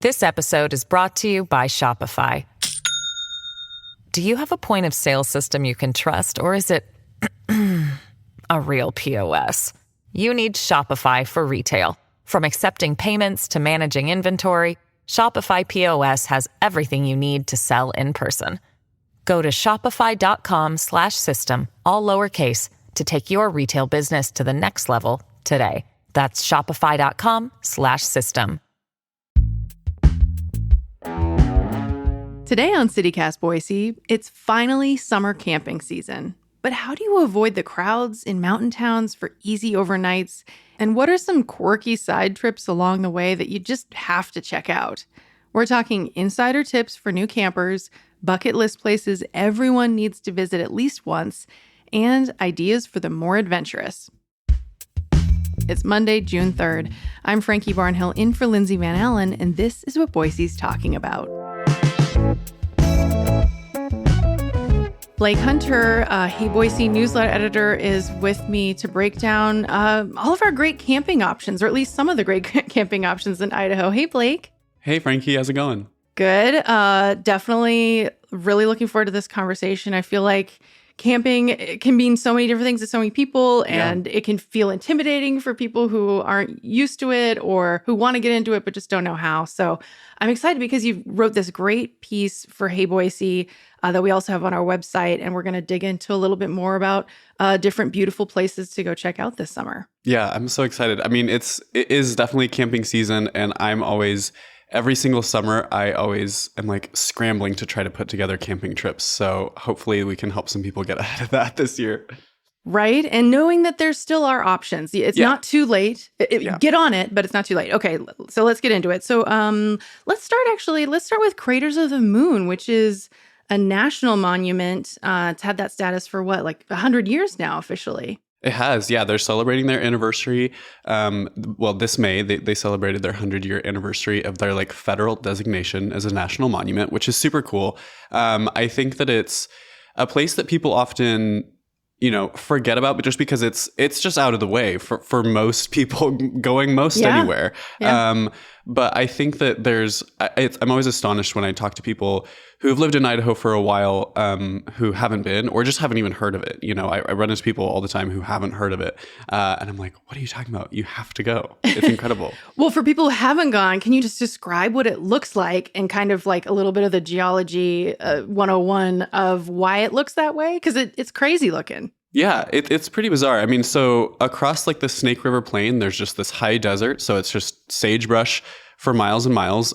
This episode is brought to you by Shopify. Do you have a point of sale system you can trust, or is it a real POS? You need Shopify for retail. From accepting payments to managing inventory, Shopify POS has everything you need to sell in person. Go to shopify.com/system, all lowercase, to take your retail business to the next level today. That's shopify.com/system. Today on CityCast Boise, it's finally summer camping season. But how do you avoid the crowds in mountain towns for easy overnights? And what are some quirky side trips along the way that you just have to check out? We're talking insider tips for new campers, bucket list places everyone needs to visit at least once, and ideas for the more adventurous. It's Monday, June 3rd. I'm Frankie Barnhill in for Lindsay Van Allen, and this is what Boise's talking about. Blake Hunter, Hey Boise newsletter editor, is with me to break down all of our great camping options, or at least some of the great camping options in Idaho. Hey, Blake. Hey, Frankie. How's it going? Good. Definitely really looking forward to this conversation. I feel like camping, it can mean so many different things to so many people, and it can feel intimidating for people who aren't used to it or who want to get into it but just don't know how. So I'm excited because you wrote this great piece for Hey Boise that we also have on our website, and we're going to dig into a little bit more about different beautiful places to go check out this summer. Yeah, I'm so excited. I mean, it is definitely camping season, and every single summer, I always am like scrambling to try to put together camping trips. So hopefully we can help some people get ahead of that this year. Right. And knowing that there still are options. It's not too late. Get on it, but it's not too late. Okay, so let's get into it. So let's start with Craters of the Moon, which is a national monument. It's had that status for 100 years now officially. It has, yeah. They're celebrating their anniversary. This May, they celebrated their 100-year anniversary of their federal designation as a national monument, which is super cool. I think that it's a place that people often, forget about, but just because it's just out of the way for most people going anywhere. Yeah. But I think that I'm always astonished when I talk to people who have lived in Idaho for a while, who haven't been or just haven't even heard of it. I run into people all the time who haven't heard of it. And I'm like, what are you talking about? You have to go. It's incredible. Well, for people who haven't gone, can you just describe what it looks like and kind of like a little bit of the geology 101 of why it looks that way? Because it's crazy looking. Yeah, it's pretty bizarre. I mean, so across the Snake River Plain, there's just this high desert. So it's just sagebrush for miles and miles.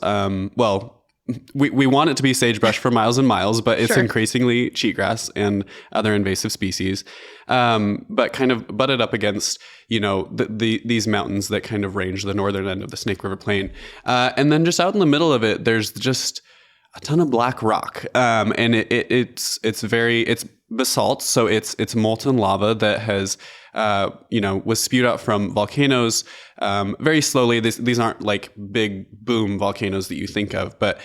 We want it to be sagebrush for miles and miles, but it's increasingly cheatgrass and other invasive species. But kind of butted up against, these mountains that kind of range the northern end of the Snake River Plain. And then just out in the middle of it, there's just a ton of black rock. And it's basalt. So it's molten lava that has, was spewed out from volcanoes very slowly. These aren't like big boom volcanoes that you think of, but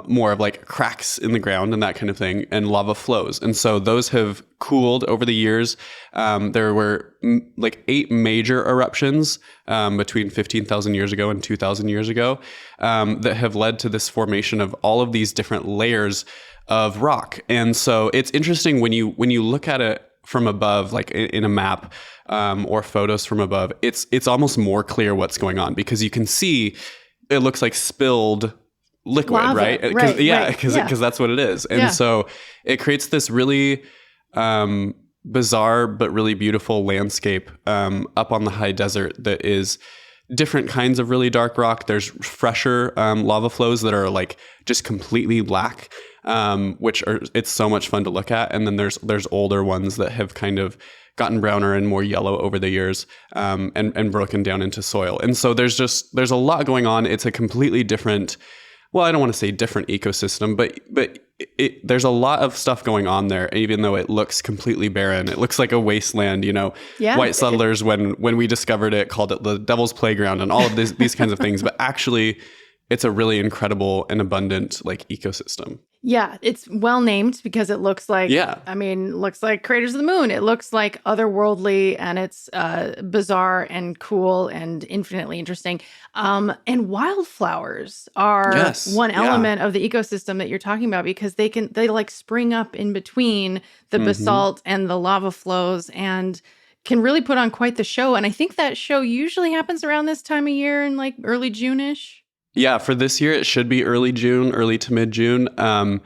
more of like cracks in the ground and that kind of thing, and lava flows. And so those have cooled over the years. There were 8 major eruptions between 15,000 years ago and 2,000 years ago that have led to this formation of all of these different layers of rock. And so it's interesting when you look at it from above, like in a map or photos from above, it's almost more clear what's going on because you can see it looks like spilled liquid, lava, right? Because that's what it is. And so it creates this really bizarre but really beautiful landscape up on the high desert that is different kinds of really dark rock. There's fresher lava flows that are like just completely black, it's so much fun to look at. And then there's older ones that have kind of gotten browner and more yellow over the years, and broken down into soil. And so there's a lot going on. It's a completely different, well, I don't want to say different ecosystem, but there's a lot of stuff going on there, even though it looks completely barren. It looks like a wasteland, White settlers, when we discovered it, called it the Devil's Playground and all of these kinds of things. But actually, it's a really incredible and abundant ecosystem. Yeah, it's well named because it looks like, Yeah. looks like Craters of the Moon. It looks like otherworldly, and it's bizarre and cool and infinitely interesting. And wildflowers are Yes. one Yeah. element of the ecosystem that you're talking about, because they like spring up in between the Mhm. basalt and the lava flows and can really put on quite the show. And I think that show usually happens around this time of year in like early June-ish. Yeah, for this year, it should be early June, early to mid June. And,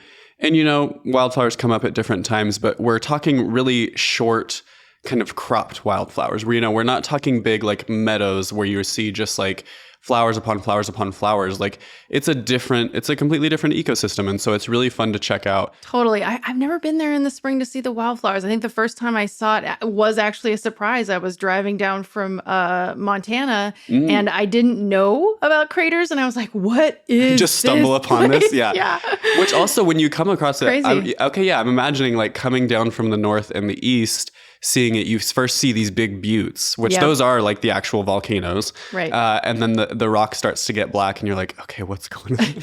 wildflowers come up at different times, but we're talking really short, kind of cropped wildflowers where, we're not talking big like meadows where you see just like flowers upon flowers upon flowers. Like it's a completely different ecosystem. And so it's really fun to check out. Totally. I've never been there in the spring to see the wildflowers. I think the first time I saw it was actually a surprise. I was driving down from Montana and I didn't know about Craters. And I was like, what is Just stumble this upon this? place? Yeah. Which also, when you come across it, Crazy. I'm imagining like coming down from the north and the east, seeing it, you first see these big buttes, which Yep. those are like the actual volcanoes. Right. And then the rock starts to get black and you're like, okay, what's going on?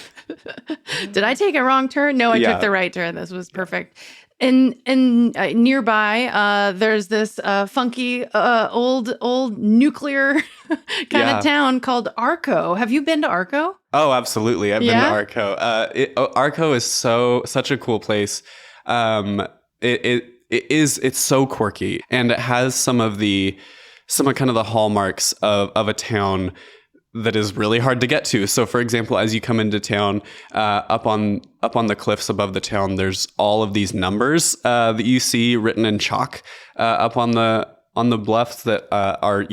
Did I take a wrong turn? No, I Yeah. took the right turn. This was perfect. And nearby, there's this funky old nuclear kind Yeah. of town called Arco. Have you been to Arco? Oh, absolutely. I've been Yeah? to Arco. Arco is such a cool place. It's so quirky, and it has some of kind of the hallmarks of a town that is really hard to get to. So, for example, as you come into town, up on the cliffs above the town, there's all of these numbers that you see written in chalk up on the bluffs that are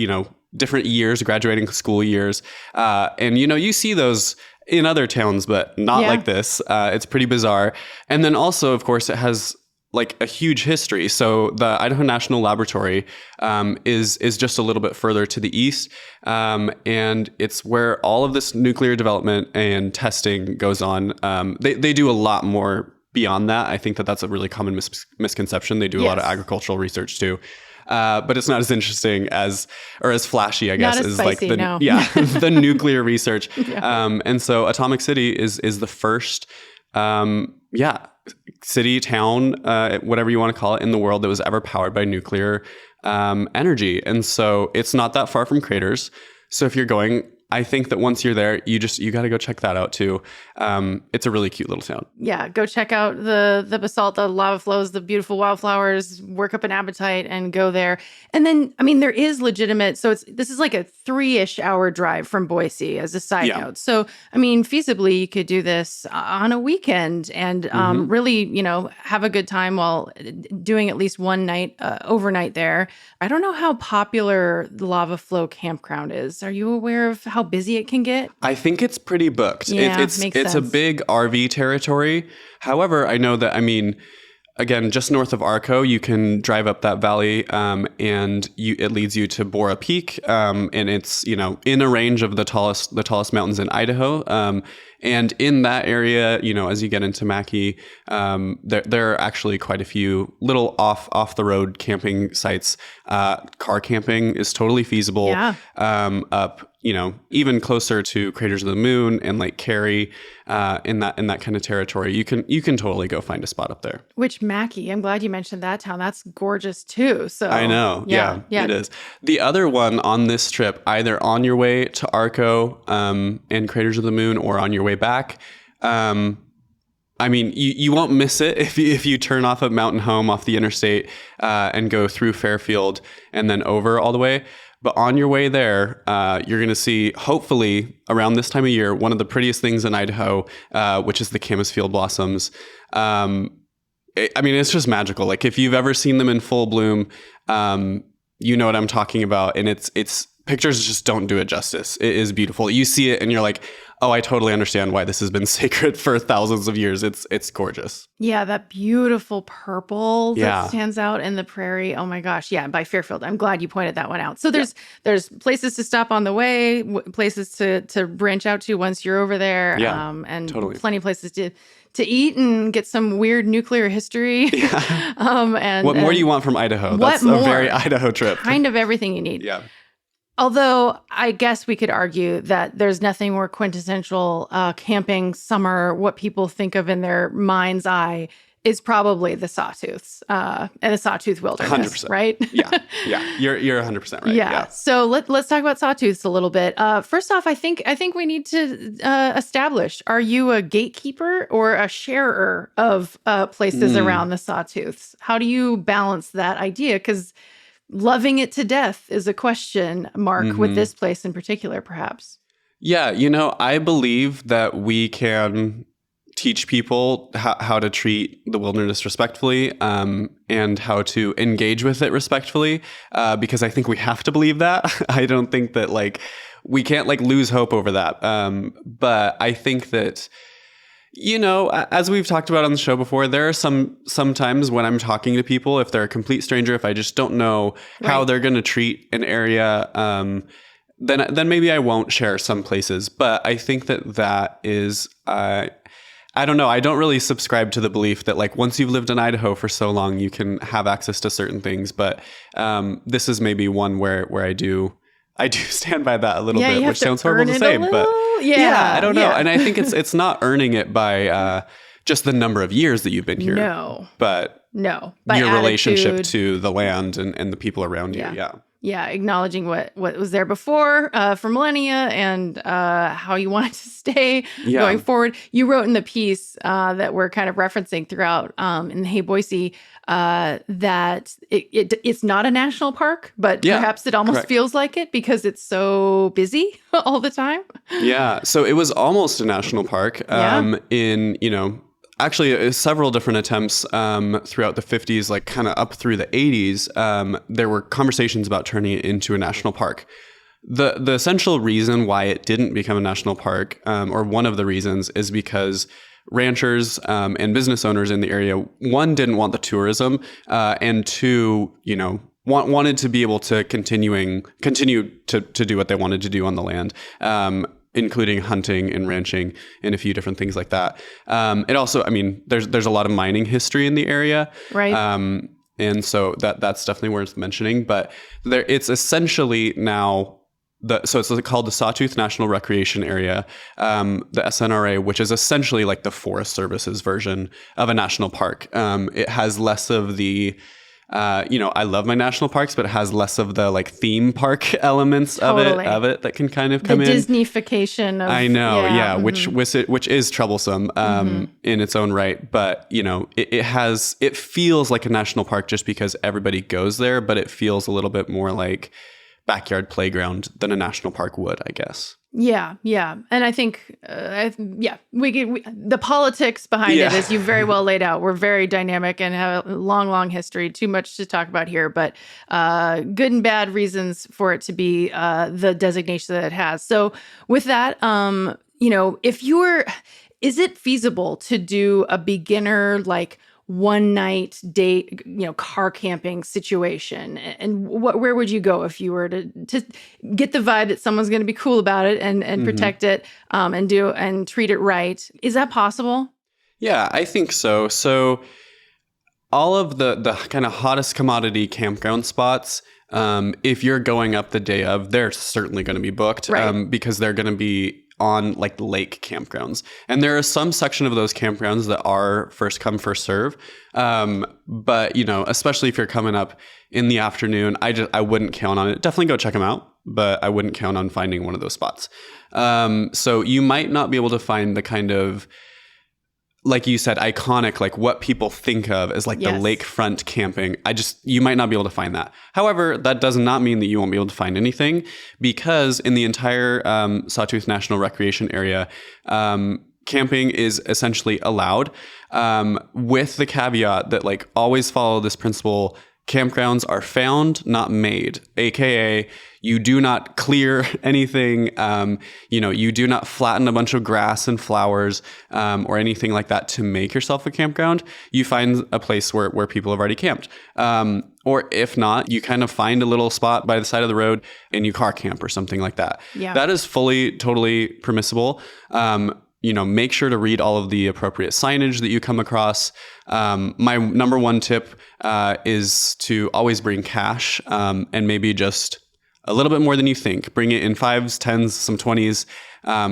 different years, graduating school years, and you see those in other towns, but not Yeah. like this. It's pretty bizarre. And then also, of course, it has like a huge history. So the Idaho National Laboratory is just a little bit further to the east, and it's where all of this nuclear development and testing goes on. They do a lot more beyond that. I think that's a really common misconception. They do a lot of Yes. agricultural research too. But it's not as interesting or as flashy, I guess, Not as as spicy, like no. the nuclear research. Yeah. And so Atomic City is the first, city, town, whatever you want to call it, in the world that was ever powered by nuclear energy. And so it's not that far from Craters. So if you're going, I think that once you're there, you got to go check that out too. It's a really cute little town. Yeah, go check out the basalt, the lava flows, the beautiful wildflowers, work up an appetite and go there. And then, there is legitimate, so this is like a 3-ish hour drive from Boise as a side Yeah. note. So, feasibly you could do this on a weekend and really, have a good time while doing at least one night, overnight there. I don't know how popular the Lava Flow campground is. Are you aware of how busy it can get? I think it's pretty booked. Yeah, It's makes a sense. big RV territory. However, I know that, again, just north of Arco, you can drive up that valley, and it leads you to Bora Peak, and it's in a range of the tallest mountains in Idaho. And in that area, as you get into Mackay, there are actually quite a few little off the road camping sites. Car camping is totally feasible. Yeah. Up, even closer to Craters of the Moon and Lake Carey, in that kind of territory, you can totally go find a spot up there. Which Mackay, I'm glad you mentioned that town. That's gorgeous too. So I know. Yeah, it is. The other one on this trip, either on your way to Arco and Craters of the Moon or on your way back, you won't miss it if you turn off at Mountain Home off the interstate and go through Fairfield and then over all the way. But on your way there, you're going to see, hopefully, around this time of year, one of the prettiest things in Idaho, which is the camas field blossoms. It's just magical. Like if you've ever seen them in full bloom, you know what I'm talking about. And it's pictures just don't do it justice. It is beautiful. You see it and you're like, oh, I totally understand why this has been sacred for thousands of years. It's gorgeous. Yeah, that beautiful purple that Yeah. stands out in the prairie. Oh my gosh. Yeah, by Fairfield. I'm glad you pointed that one out. So there's places to stop on the way, places to branch out to once you're over there, Yeah, and totally. plenty of places to eat and get some weird nuclear history. What more do you want from Idaho? What That's a more? very Idaho trip. Kind of everything you need. Yeah. Although I guess we could argue that there's nothing more quintessential camping summer, what people think of in their mind's eye is probably the Sawtooths and the Sawtooth Wilderness, 100%. right? Yeah. You're 100% right. Yeah. So let's talk about Sawtooths a little bit. First off, I think we need to establish: are you a gatekeeper or a sharer of places around the Sawtooths? How do you balance that idea? Because loving it to death is a question mark with this place in particular, perhaps. Yeah. I believe that we can teach people how to treat the wilderness respectfully, and how to engage with it respectfully, because I think we have to believe that. I don't think that we can't lose hope over that. But I think that, as we've talked about on the show before, there are sometimes when I'm talking to people, if they're a complete stranger, if I just don't know how they're going to treat an area, then maybe I won't share some places. But I think that is, I don't know. I don't really subscribe to the belief that once you've lived in Idaho for so long, you can have access to certain things. But this is maybe one where I do stand by that a little bit, which sounds horrible to say, but I don't know. And I think it's not earning it by just the number of years that you've been here. But by your relationship attitude. to the land and the people around you. Yeah, acknowledging what was there before for millennia and how you want it to stay going forward. You wrote in the piece that we're kind of referencing throughout in the Hey Boise that it's not a national park, but perhaps it almost feels like it because it's so busy all the time. Yeah, so it was almost a national park in, actually, several different attempts throughout the 50s, kind of up through the 80s, there were conversations about turning it into a national park. The essential reason why it didn't become a national park, or one of the reasons, is because ranchers and business owners in the area, one, didn't want the tourism, and two, wanted to be able to continue to do what they wanted to do on the land. Including hunting and ranching and a few different things like that. It also, there's a lot of mining history in the area. Right. And so that's definitely worth mentioning. But it's essentially now, so it's called the Sawtooth National Recreation Area, the SNRA, which is essentially like the Forest Service's version of a national park. It has less of the... I love my national parks, but it has less of the theme park elements of it that can kind of come in. The Disneyfication of... I know, which is troublesome in its own right. But, it feels like a national park just because everybody goes there, but it feels a little bit more like backyard playground than a national park would, I guess. Yeah. And I think, the politics behind it, as you very well laid out, we're very dynamic and have a long, long history. Too much to talk about here, but good and bad reasons for it to be the designation that it has. So with that, is it feasible to do a beginner, one night date, car camping situation? And where would you go if you were to get the vibe that someone's going to be cool about it and protect it and treat it right? Is that possible? Yeah, I think so. So all of the kind of hottest commodity campground spots, if you're going up the day of, they're certainly going to be booked, because they're going to be on lake campgrounds. And there are some section of those campgrounds that are first come, first serve. But, especially if you're coming up in the afternoon, I wouldn't count on it. Definitely go check them out, but I wouldn't count on finding one of those spots. So you might not be able to find the kind of, like you said, iconic, what people think of as the lakefront camping. You might not be able to find that. However, that does not mean that you won't be able to find anything, because in the entire Sawtooth National Recreation Area, camping is essentially allowed, with the caveat that always follow this principle: campgrounds are found, not made, aka you do not clear anything. You do not flatten a bunch of grass and flowers or anything like that to make yourself a campground. You find a place where people have already camped. Or if not, you kind of find a little spot by the side of the road and you car camp or something like that. Yeah. That is totally permissible. Make sure to read all of the appropriate signage that you come across. My number one tip is to always bring cash, and maybe just a little bit more than you think. Bring it in 5s, 10s, some 20s,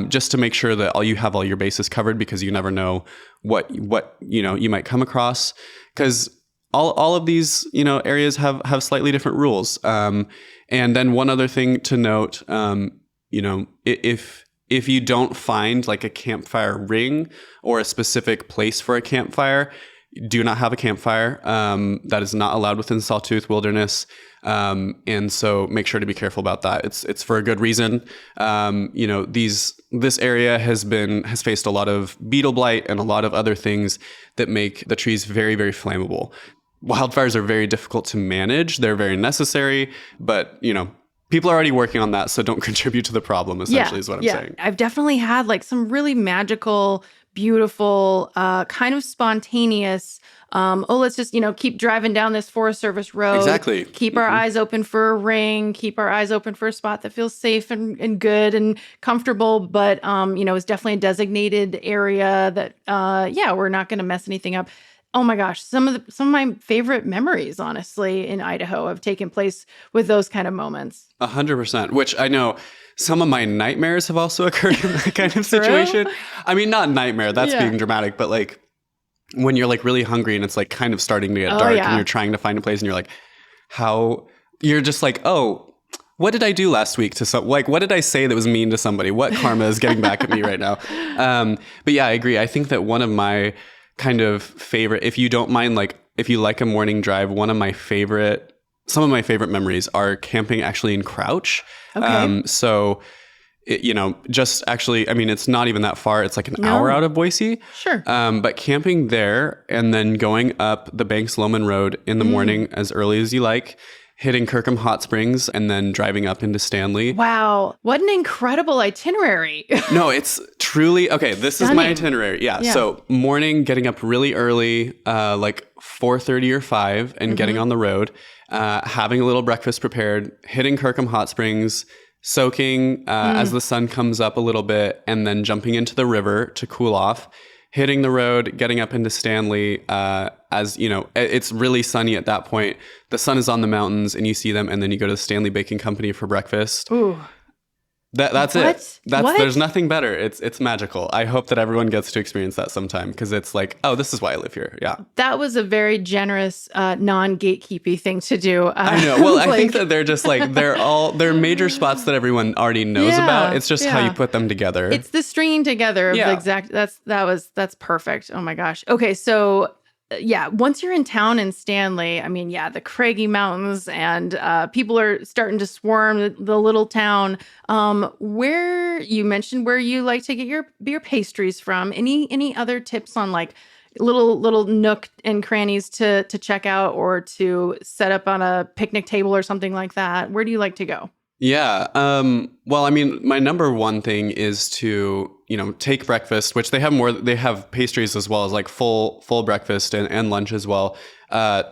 just to make sure that you have all your bases covered, because you never know what you might come across, because all of these areas have slightly different rules. And then one other thing to note, if you don't find like a campfire ring or a specific place for a campfire, do not have a campfire. That is not allowed within Sawtooth Wilderness. And so make sure to be careful about that. It's for a good reason. This area has faced a lot of beetle blight and a lot of other things that make the trees very, very flammable. Wildfires are very difficult to manage. They're very necessary, but people are already working on that, so don't contribute to the problem, essentially, is what I'm saying. I've definitely had like some really magical, beautiful, kind of spontaneous, let's just, keep driving down this Forest Service road. Exactly. Keep our eyes open for a ring, keep our eyes open for a spot that feels safe and good and comfortable, but, is definitely a designated area that, we're not going to mess anything up. Oh my gosh, some of my favorite memories, honestly, in Idaho have taken place with those kind of moments. 100%, which I know some of my nightmares have also occurred in that kind of situation. I mean, not nightmare, that's being dramatic, but like when you're like really hungry and it's like kind of starting to get dark and you're trying to find a place and you're like, you're just like, what did I do last week what did I say that was mean to somebody? What karma is getting back at me right now? But yeah, I agree. I think that one of my kind of favorite, if you don't mind, like if you like a morning drive, some of my favorite memories are camping actually in Crouch. Okay. Just actually, I mean, it's not even that far. It's like an hour out of Boise. Sure. But camping there and then going up the Banks Loman Road in the morning as early as you like, hitting Kirkham Hot Springs, and then driving up into Stanley. Wow. What an incredible itinerary. No, it's truly, okay, this is my itinerary. Yeah. So morning, getting up really early, like 4:30 or 5, and getting on the road, having a little breakfast prepared, hitting Kirkham Hot Springs, soaking as the sun comes up a little bit, and then jumping into the river to cool off, hitting the road, getting up into Stanley, it's really sunny at that point. The sun is on the mountains and you see them, and then you go to the Stanley Baking Company for breakfast. Ooh. That's it. There's nothing better. It's magical. I hope that everyone gets to experience that sometime, because it's like, this is why I live here. Yeah. That was a very generous, non-gatekeepy thing to do. I know. Well, I think that they're just like, they're major spots that everyone already knows about. It's just how you put them together. It's the stringing together of the exact, that's perfect. Oh my gosh. Okay. So once you're in town in Stanley, I mean, the Craggy Mountains and people are starting to swarm the little town. Where you mentioned where you like to get your pastries from. Any other tips on like little nook and crannies to check out or to set up on a picnic table or something like that? Where do you like to go? Yeah. Well, I mean, my number one thing is to, take breakfast, which they have pastries as well as like full breakfast and lunch as well.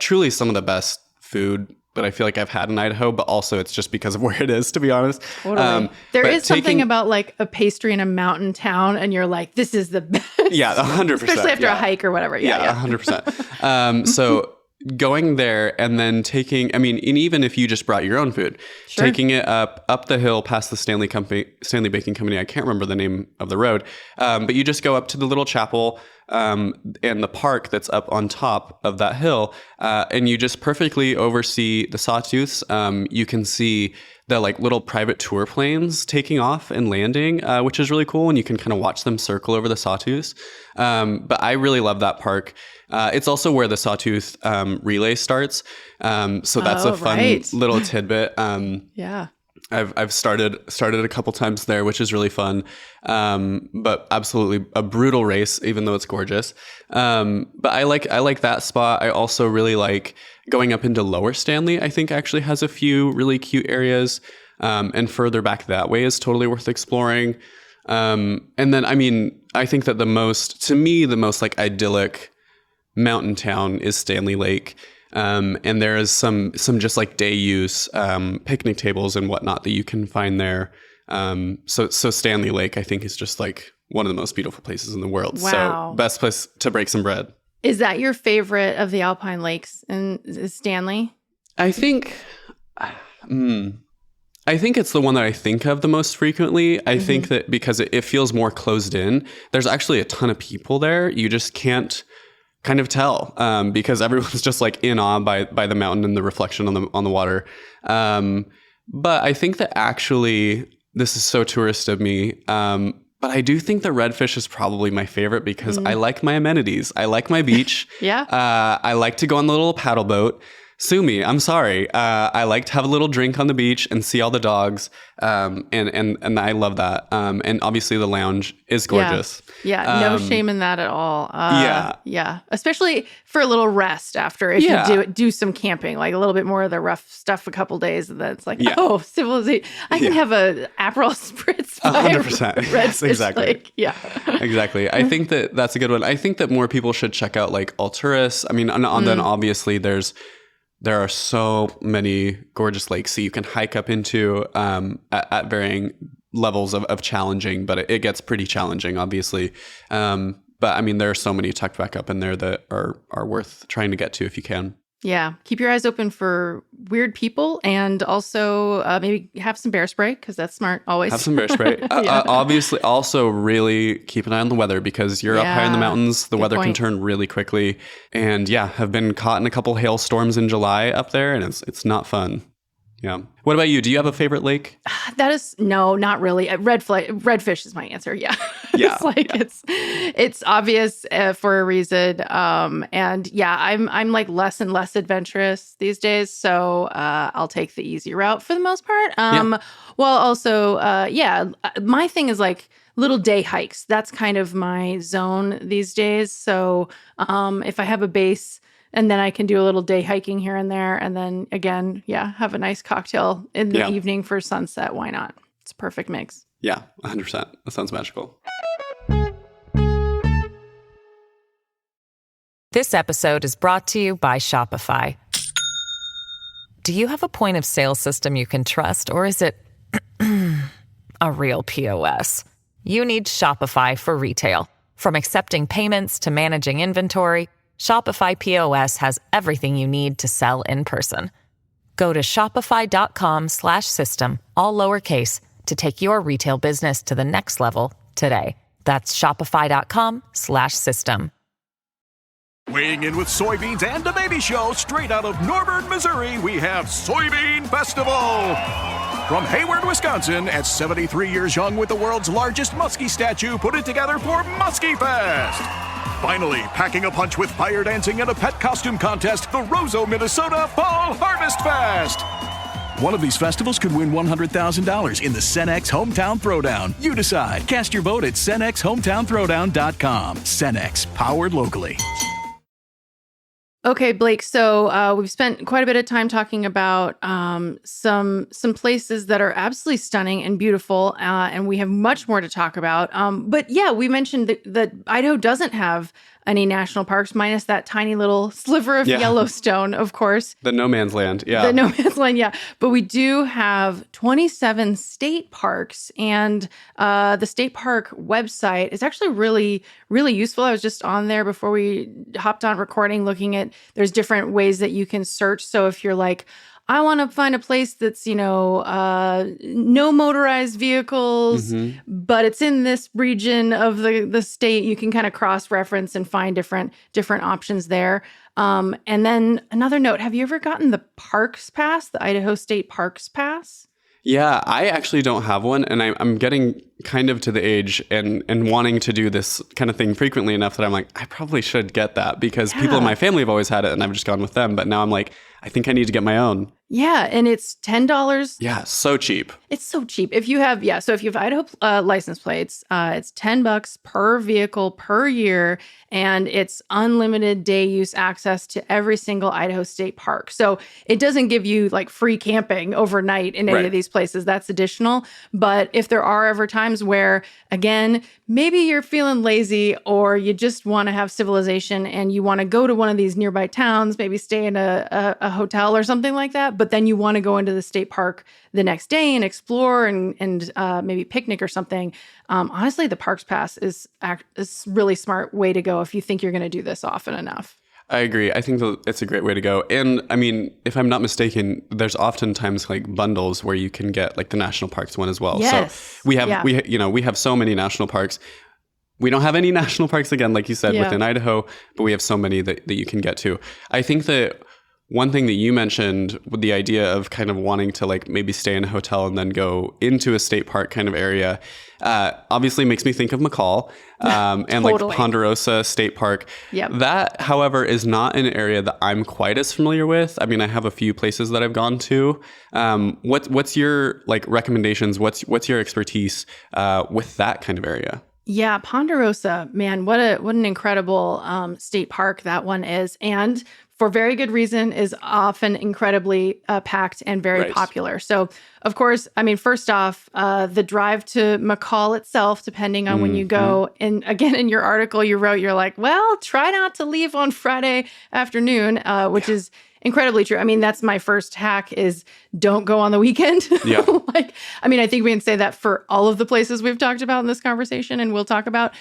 Truly some of the best food that I feel like I've had in Idaho, but also it's just because of where it is, to be honest. Totally. There is something about like a pastry in a mountain town and you're like, this is the best. Yeah, 100%. Especially after a hike or whatever. Yeah. 100%. So going there and then taking, and even if you just brought your own food, taking it up the hill past the Stanley Baking Company, I can't remember the name of the road, but you just go up to the little chapel and the park that's up on top of that hill, and you just perfectly oversee the sawtooths. You can see the like little private tour planes taking off and landing, which is really cool, and you can kind of watch them circle over the sawtooths. But I really love that park. It's also where the Sawtooth relay starts. So that's a fun little tidbit. I've started a couple times there, which is really fun. But absolutely a brutal race, even though it's gorgeous. But I like that spot. I also really like going up into Lower Stanley. I think actually has a few really cute areas. And further back that way is totally worth exploring. And then, I think that the most like idyllic mountain town is Stanley Lake. And there is some just like day use picnic tables and whatnot that you can find there. So Stanley Lake, I think, is just like one of the most beautiful places in the world. Wow. So best place to break some bread. Is that your favorite of the Alpine lakes in Stanley? I think I think it's the one that I think of the most frequently. I think that because it feels more closed in, there's actually a ton of people there. You just can't kind of tell because everyone's just like in awe by the mountain and the reflection on the water. But I think that actually, this is so tourist of me, but I do think the redfish is probably my favorite because I like my amenities. I like my beach. Yeah. I like to go on the little paddle boat. Sue me. I'm sorry. I like to have a little drink on the beach and see all the dogs. And I love that. And obviously the lounge is gorgeous. Yeah. No shame in that at all. Yeah. Yeah. Especially for a little rest after if you do some camping, like a little bit more of the rough stuff a couple days. That's like, oh, civilization. I can have a Aperol spritz. 100%. Yes, exactly. Lake. Yeah. Exactly. I think that that's a good one. I think that more people should check out like Alturas. I mean, then obviously there are so many gorgeous lakes that you can hike up into at varying levels of challenging, but it gets pretty challenging, obviously. But I mean, there are so many tucked back up in there that are worth trying to get to if you can. Yeah. Keep your eyes open for weird people and also maybe have some bear spray because that's smart always. Have some bear spray. Obviously, also really keep an eye on the weather because you're up high in the mountains. The weather can turn really quickly. And have been caught in a couple hailstorms in July up there and it's not fun. Yeah. What about you? Do you have a favorite lake? That is no, not really. Redfish is my answer. Yeah. Yeah. It's obvious for a reason. And I'm like less and less adventurous these days. So I'll take the easy route for the most part. Well, also, my thing is like little day hikes. That's kind of my zone these days. So if I have a base, and then I can do a little day hiking here and there. And then again, have a nice cocktail in the evening for sunset. Why not? It's a perfect mix. Yeah, 100%. That sounds magical. This episode is brought to you by Shopify. Do you have a point of sale system you can trust, or is it a real POS? You need Shopify for retail. From accepting payments to managing inventory, Shopify POS has everything you need to sell in person. Go to shopify.com/system, all lowercase, to take your retail business to the next level today. That's shopify.com/system. Weighing in with soybeans and a baby show straight out of Norburn, Missouri, we have Soybean Festival. From Hayward, Wisconsin, at 73 years young with the world's largest muskie statue, put it together for Muskie Fest. Finally, packing a punch with fire dancing and a pet costume contest, the Roseau, Minnesota Fall Harvest Fest. One of these festivals could win $100,000 in the Cenex Hometown Throwdown. You decide. Cast your vote at CenexHometownThrowdown.com. Cenex, powered locally. Okay, Blake. So we've spent quite a bit of time talking about some places that are absolutely stunning and beautiful, and we have much more to talk about. But we mentioned that Idaho doesn't have any national parks, minus that tiny little sliver of Yellowstone, of course. The no man's land, The no man's land, But we do have 27 state parks, and the state park website is actually really, really useful. I was just on there before we hopped on recording, looking at there's different ways that you can search. So if you're like, I want to find a place that's, no motorized vehicles, but it's in this region of the state. You can kind of cross-reference and find different options there. And then another note, have you ever gotten the Parks Pass, the Idaho State Parks Pass? Yeah, I actually don't have one, and I'm getting kind of to the age and wanting to do this kind of thing frequently enough that I'm like, I probably should get that because people in my family have always had it, and I've just gone with them. But now I'm like, I think I need to get my own. Yeah, and it's $10. Yeah, so cheap. It's so cheap. If you have, so if you have Idaho license plates, it's $10 per vehicle per year, and it's unlimited day use access to every single Idaho state park. So it doesn't give you like free camping overnight in any of these places. That's additional. But if there are ever times where, again, maybe you're feeling lazy or you just want to have civilization and you want to go to one of these nearby towns, maybe stay in a hotel or something like that, but then you want to go into the state park the next day and explore and maybe picnic or something. Honestly, the Parks Pass is really smart way to go if you think you're going to do this often enough. I agree. I think that it's a great way to go. And I mean, if I'm not mistaken, there's oftentimes like bundles where you can get like the national parks one as well. Yes. So we have, Yeah. we have so many national parks. We don't have any national parks, again, like you said, Yeah. within Idaho, but we have so many that you can get to. I think that one thing that you mentioned with the idea of kind of wanting to like maybe stay in a hotel and then go into a state park kind of area, obviously makes me think of McCall and like Totally. Ponderosa State Park. Yep. That, however, is not an area that I'm quite as familiar with. I mean, I have a few places that I've gone to. What's your like recommendations? What's your expertise with that kind of area? Yeah, Ponderosa, man, what an incredible state park that one is. And for very good reason, is often incredibly packed and very Right. popular. So, of course, I mean, first off, the drive to McCall itself, depending on when you go, and again, in your article you wrote, you're like, well, try not to leave on Friday afternoon, which is incredibly true. I mean, that's my first hack is don't go on the weekend. Yeah. Like, I mean, I think we can say that for all of the places we've talked about in this conversation and we'll talk about.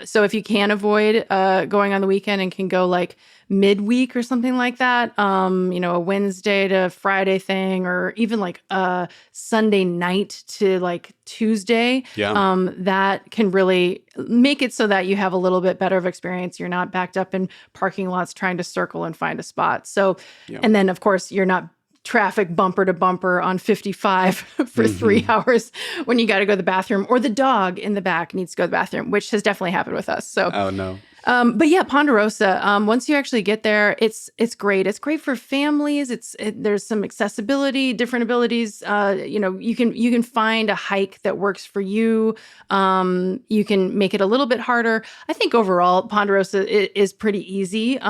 So if you can avoid going on the weekend and can go like midweek or something like that, a Wednesday to Friday thing, or even like a Sunday night to like Tuesday, Yeah. that can really make it so that you have a little bit better of experience. You're not backed up in parking lots trying to circle and find a spot. So, and then of course you're not traffic bumper to bumper on 55 for 3 hours when you got to go to the bathroom, or the dog in the back needs to go to the bathroom, which has definitely happened with us. So, Oh, no. but yeah, Ponderosa. Once you actually get there, it's great. It's great for families. There's some accessibility, different abilities. You can find a hike that works for you. You can make it a little bit harder. I think overall, Ponderosa is pretty easy,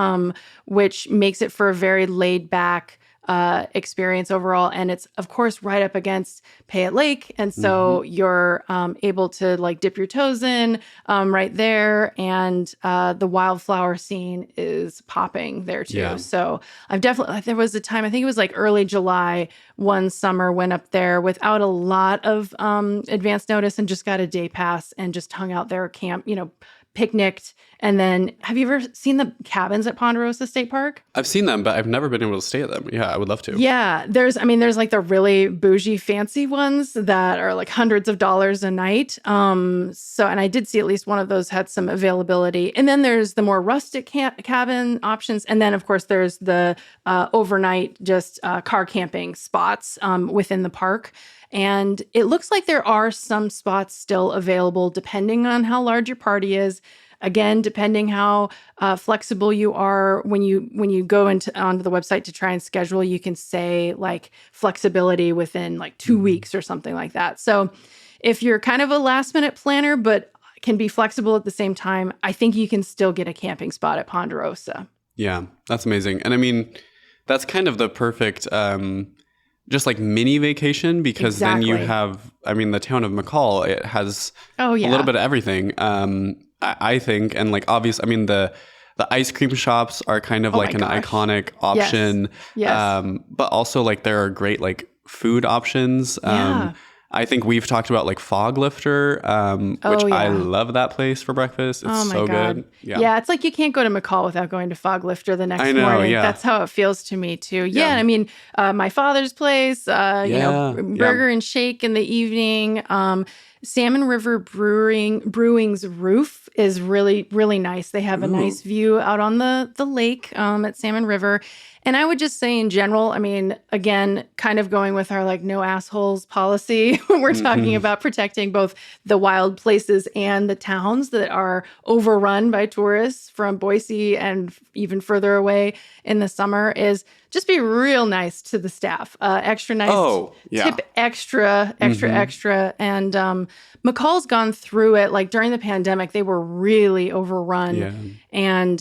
which makes it for a very laid back experience overall. And it's, of course, right up against Payette Lake. And so you're able to like dip your toes in right there. And the wildflower scene is popping there too. Yeah. So there was a time, I think it was like early July, one summer, went up there without a lot of advance notice and just got a day pass and just hung out there, picnicked. And then, have you ever seen the cabins at Ponderosa State Park? I've seen them, but I've never been able to stay at them. Yeah, I would love to. Yeah, there's like the really bougie fancy ones that are like hundreds of dollars a night. And I did see at least one of those had some availability. And then there's the more rustic cabin options. And then of course there's the overnight just car camping spots within the park. And it looks like there are some spots still available depending on how large your party is. Again, depending how flexible you are when you go onto the website to try and schedule, you can say like flexibility within like 2 weeks or something like that. So if you're kind of a last minute planner, but can be flexible at the same time, I think you can still get a camping spot at Ponderosa. Yeah, that's amazing. And I mean, that's kind of the perfect just like mini vacation, because then you Exactly. have, I mean, the town of McCall, it has Oh, yeah. a little bit of everything. I think, and like obvious, I mean, the ice cream shops are kind of Oh like my an gosh. iconic option. Yes. But also like there are great like food options. Yeah. I think we've talked about like Fog Lifter, which I yeah. love that place for breakfast. It's Oh my so God. good. Yeah, it's like you can't go to McCall without going to Fog Lifter the next I know, morning. yeah. That's how it feels to me too. Yeah, Yeah. I mean, my father's place, Yeah, burger and shake in the evening. Salmon River Brewing's roof is really, really nice. They have a nice view out on the lake at Salmon River. And I would just say in general, I mean, again, kind of going with our like no assholes policy when we're talking about protecting both the wild places and the towns that are overrun by tourists from Boise and even further away in the summer, is just be real nice to the staff. Extra nice. Oh, yeah. Tip extra. And McCall's gone through it. Like during the pandemic, they were really overrun. Yeah. And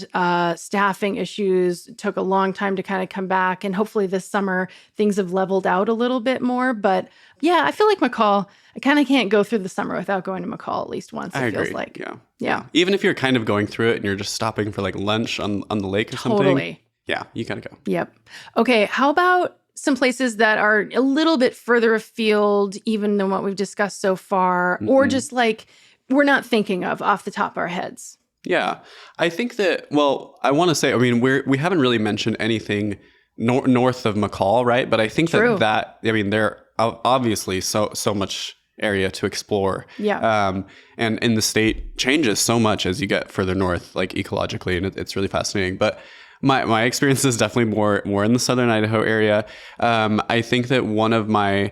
staffing issues took a long time to kind of come back. And hopefully this summer, things have leveled out a little bit more. But yeah, I feel like McCall, I kind of can't go through the summer without going to McCall at least once, I it feels agree. like. Yeah. Even if you're kind of going through it and you're just stopping for like lunch on the lake or something. Totally. Yeah, you gotta go. Yep. Okay, how about some places that are a little bit further afield even than what we've discussed so far, or just like we're not thinking of off the top of our heads? Yeah. I think that, well, I want to say, I mean, we haven't really mentioned anything north of McCall, right? But I think True. I mean, there are obviously so much area to explore. Yeah. And the state changes so much as you get further north, like ecologically, and it's really fascinating. But my experience is definitely more in the southern Idaho area. I think that one of my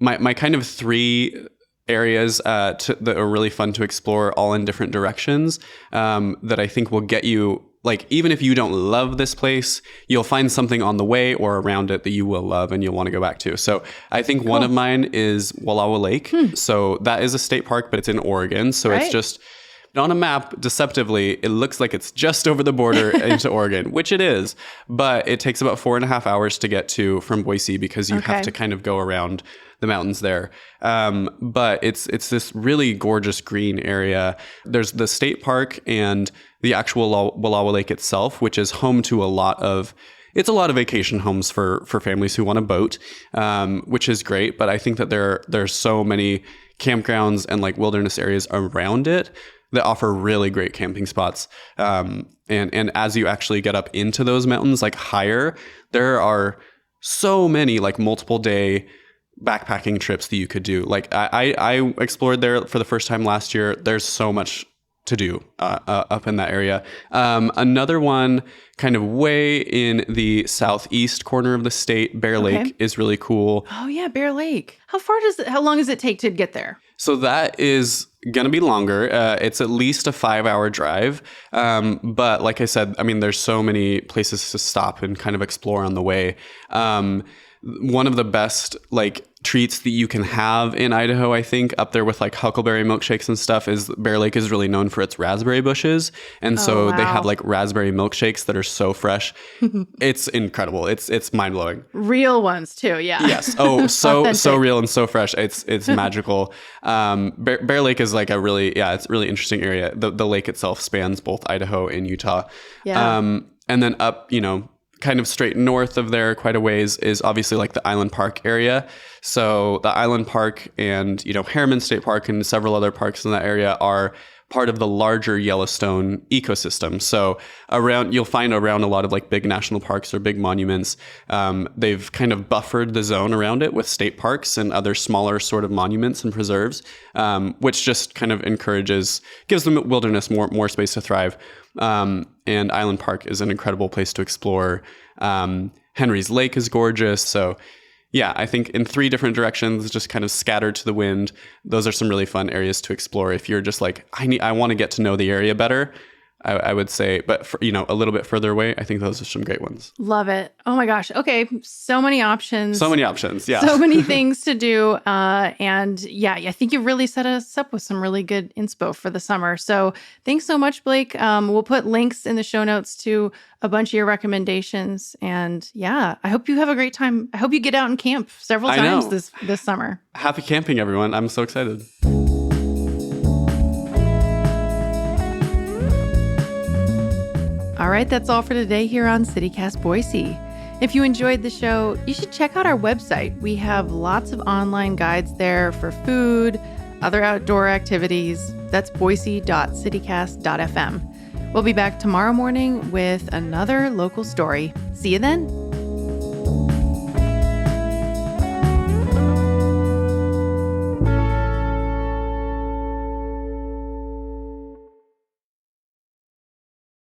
kind of three areas that are really fun to explore, all in different directions, that I think will get you, like, even if you don't love this place, you'll find something on the way or around it that you will love and you'll want to go back to. So I think one of mine is Wallowa Lake. So that is a state park, but it's in Oregon. So it's just on a map, deceptively, it looks like it's just over the border into Oregon, which it is. But it takes about 4.5 hours to get to from Boise because you have to kind of go around the mountains there. But it's this really gorgeous green area. There's the state park and the actual Wallowa Lake itself, which is home to a lot of vacation homes for families who want to boat, which is great. But I think that there's so many campgrounds and like wilderness areas around it that offer really great camping spots. And as you actually get up into those mountains, like higher, there are so many like multiple day backpacking trips that you could do. Like I explored there for the first time last year. There's so much to do up in that area. Another one kind of way in the southeast corner of the state, Bear Lake, is really cool. Oh yeah, Bear Lake. How long does it take to get there? So that is going to be longer. It's at least a 5-hour drive. But like I said, I mean, there's so many places to stop and kind of explore on the way. One of the best like treats that you can have in Idaho, I think, up there with like huckleberry milkshakes and stuff, is Bear Lake is really known for its raspberry bushes. And so they have like raspberry milkshakes that are so fresh. It's incredible. It's mind-blowing. Real ones too, yeah. Yes. Oh, so real and so fresh. It's magical. Bear Lake is like it's a really interesting area. The lake itself spans both Idaho and Utah. Yeah. And then up, kind of straight north of there quite a ways is obviously like the Island Park area. So the Island Park and, Harriman State Park and several other parks in that area are part of the larger Yellowstone ecosystem. So you'll find around a lot of like big national parks or big monuments. They've kind of buffered the zone around it with state parks and other smaller sort of monuments and preserves, which just kind of gives the wilderness more space to thrive. And Island Park is an incredible place to explore. Henry's Lake is gorgeous. So yeah, I think in 3 different directions, just kind of scattered to the wind, those are some really fun areas to explore. If you're just like, I want to get to know the area better, I would say, but for, a little bit further away, I think those are some great ones. Love it. Oh my gosh. Okay. So many options. Yeah. So many things to do. And yeah, I think you really set us up with some really good inspo for the summer. So thanks so much, Blake. We'll put links in the show notes to a bunch of your recommendations. And yeah, I hope you have a great time. I hope you get out and camp several times this summer. Happy camping, everyone. I'm so excited. All right, that's all for today here on CityCast Boise. If you enjoyed the show, you should check out our website. We have lots of online guides there for food, other outdoor activities. That's boise.citycast.fm. We'll be back tomorrow morning with another local story. See you then.